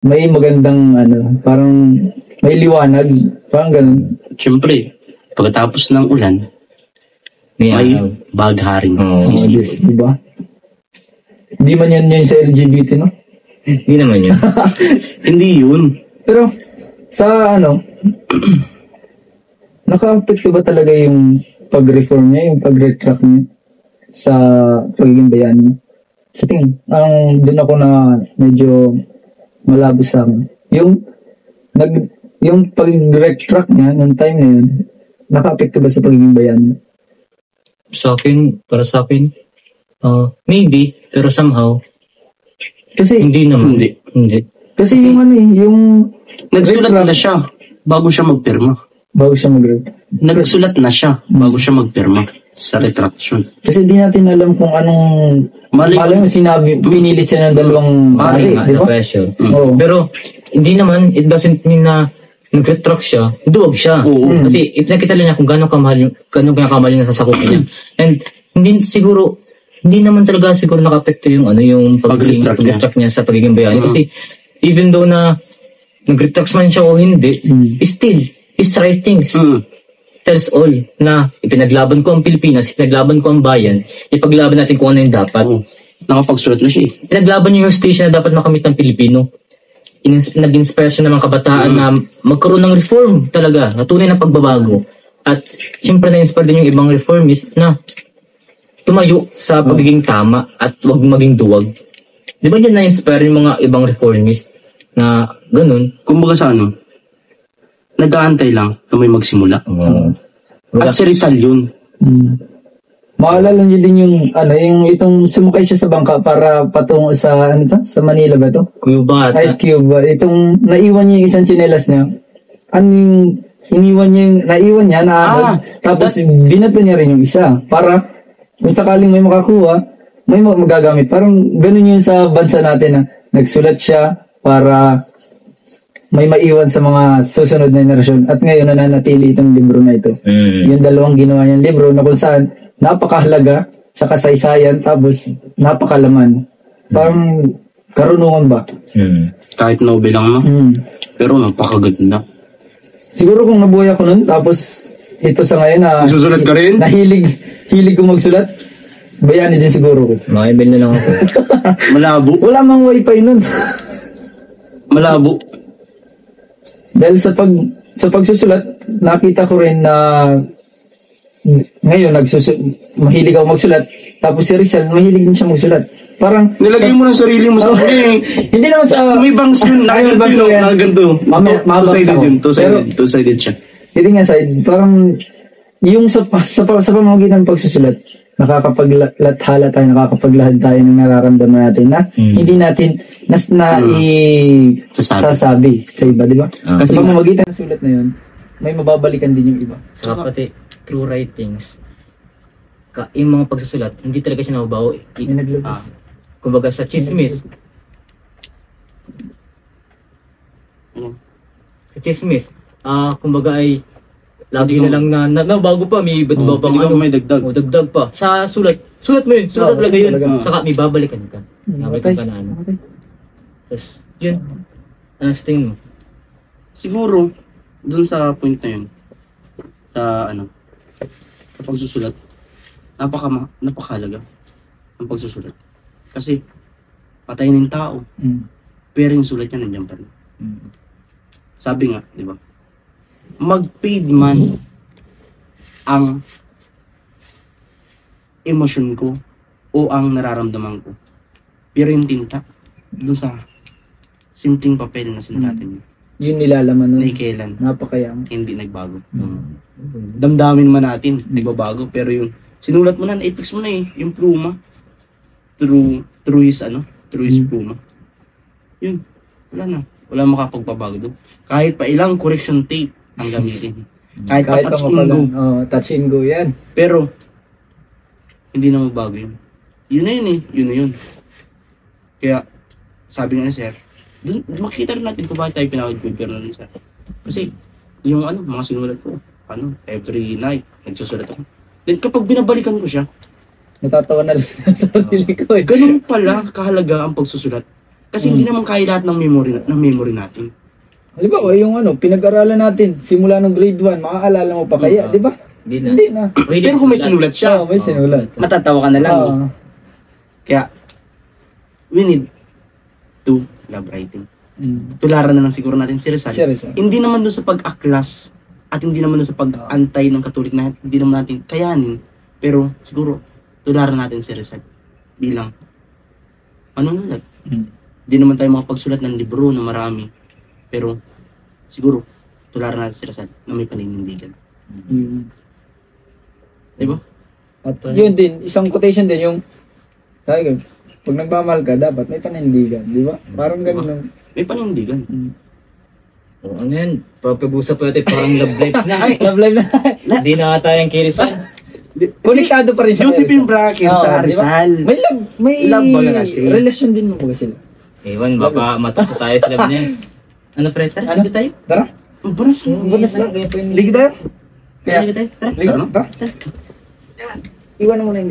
may magandang parang may liwanag, parang ganun. Siyempre, pagkatapos ng ulan, may bagharing sisipa. Diba? Hindi man yan yun sa LGBT, no? Hindi naman yun. Hindi yun. Pero, sa naka-apekto ba talaga yung pag-reform niya, yung pag-retract niya sa pagiging bayani niya? Sa tingin, doon ako na medyo malabo sa akin. Yung pag-retract niya, nung time na yun, naka-apekto ba sa pagiging bayani niya? Para sa akin, maybe, pero somehow, kasi, hindi naman. Hindi. Kasi yung nagsulat na siya bago siya magpirma. Nagsulat na siya bago siya magpirma sa retraction. Kasi di natin alam kung anong malay mo sinabi, pinilit siya ng dalawang pare, di ba? Pero, hindi naman, it doesn't mean na nag-retract siya, duwag siya. Kasi ipinakita niya kung gano'ng kamahal yung nasasakop niya. And hindi naman talaga siguro nakapekto yung pag-retract niya sa pagiging bayani. Kasi even though na nag-retract man siya o hindi, still, his writings tells all na ipinaglaban ko ang Pilipinas, ipinaglaban ko ang bayan, ipaglaban natin kung ano yung dapat. Nakapagsulat na siya. Pinaglaban niyo yung station na dapat makamit ng Pilipino. Nag-inspire siya ng mga kabataan na magkaroon ng reform talaga, na tunay na pagbabago. At siyempre na-inspire din yung ibang reformist na tumayo sa pagiging tama at wag maging duwag. Di ba yan na-inspire yung mga ibang reformist na ganun? Kumbaga sa nag-aantay lang na may magsimula. At si Rizal yun. Maalala niyo din yung itong sumakay siya sa bangka para patungo sa sa Manila ba to? Cuba. Cuba. Itong naiwan niya yung isang tsinelas niya. Naiwan niya na tapos binato niya rin yung isa para kung sakaling may makakuha, may magagamit. Parang ganun yun sa bansa natin na nagsulat siya para may maiwan sa mga susunod na henerasyon. At ngayon nananatili itong libro na ito. Yung dalawang ginawa niyang libro na kung saan napakahalaga sa kasaysayan tapos napakalaman. Parang karunungan ba? Kahit novel lang pero napakaganda. Siguro kung nabuhay ako nun tapos ito sa ngayon na susulat ka rin? Hilig ko magsulat, bayani din siguro ko. Makibel na lang ako. Malabo. Wala mang wifi nun. Malabo. Dahil sa pagsusulat, nakita ko rin na ngayon mahilig ako magsulat, tapos si Rizal mahilig din siya magsulat. Parang nilagay mo ng sarili mo sa hindi naman sa may bangs yun, nakaganto. Two-sided siya. Hindi nga side, parang yung sa pamamagitan ng pagsusulat, nakakapaglathala tayo, nakakapaglahad tayo ng nararamdaman natin na hindi natin sasabi sa iba, di ba? Kasi sa pamamagitan ng sulat na yun, may mababalikan din yung iba. So, pati true writings, yung mga pagsusulat, hindi talaga siya nababaw. Kumbaga sa chismis, kumbaga ay lagi na lang na bago pa, may ba't ba pang may dagdag. Dagdag pa. Sa sulat mo yun, sulat talaga yun. Saka may babalikan ka. Babalikan ka na Tapos, yun. Ano sa tingin mo? Siguro, dun sa point na yun, sa sa pagsusulat, napakahalaga ang pagsusulat. Kasi, patayin ng tao, pero yung sulat niya nandiyan pa rin. Sabi nga, di ba? Mag-fade man ang emosyon ko o ang nararamdaman ko. Pero yung tinta, doon sa simpleng papel na sinulatan niya. Yung nilalaman nun. Kailan. Napakayang. Hindi nagbago. Damdamin man natin, nagbabago. Pero yung sinulat mo na, na-fix mo na yung pluma. Through his pluma. Yun, wala na. Wala makapagpabago doon. Kahit pa ilang correction tape ang gamitin. Kahit pa touch and go. Touch and go yan. Pero, hindi na mabago yun. Yun na yun Yun na yun. Kaya, sabi nga sir, makikita rin natin kung bakit tayo pinag-compare na rin sir. Kasi, yung mga sinulat ko, every night, nagsusulat ako. Then kapag binabalikan ko siya, natatawa na lang sa sarili ko Ganun pala kahalaga ang pagsusulat. Kasi hindi naman kaya lahat ng memory natin. Halimbawa, yung pinag-aralan natin, simula nung grade 1, makakaalala mo pa kaya, di ba? Hindi na. Hindi na. Pero kung may sinulat siya, May sinulat. matatawa ka na lang. Oo. Kaya, we need to love writing. Tularan na lang siguro natin si Rizal. Si Rizal. Hindi naman doon sa pag-aklas at hindi naman doon sa pag-antay ng Katolik na hindi naman natin kayanin. Pero siguro, tularan natin si Rizal bilang manunulat. Hindi naman tayo makapagsulat ng libro na marami. Pero siguro, tularan natin si Rizal na may paninindigan. Diba? At yun din, isang quotation din yung sabi ko, pag nagmamahal ka, dapat may panindigan, di ba? Parang ganun lang. May panindigan. O, ano yan? Papag-usap pa natin parang love life na. Ay, love life na. Hindi na ata yung kirisan. Konektado pa rin siya. Josephine Bracken sa di ba? Rizal. May Love ba kasi? relasyon din mo ba sila? Ewan, baka matukso tayo sa love niya. Ano, friend? Tara, Ano? ligo tayo. Tara. Ang baras mo. Bonus na. Ligo Ligi tayo. tayo. Tara. Ligo. Tara. Iwan mo na yung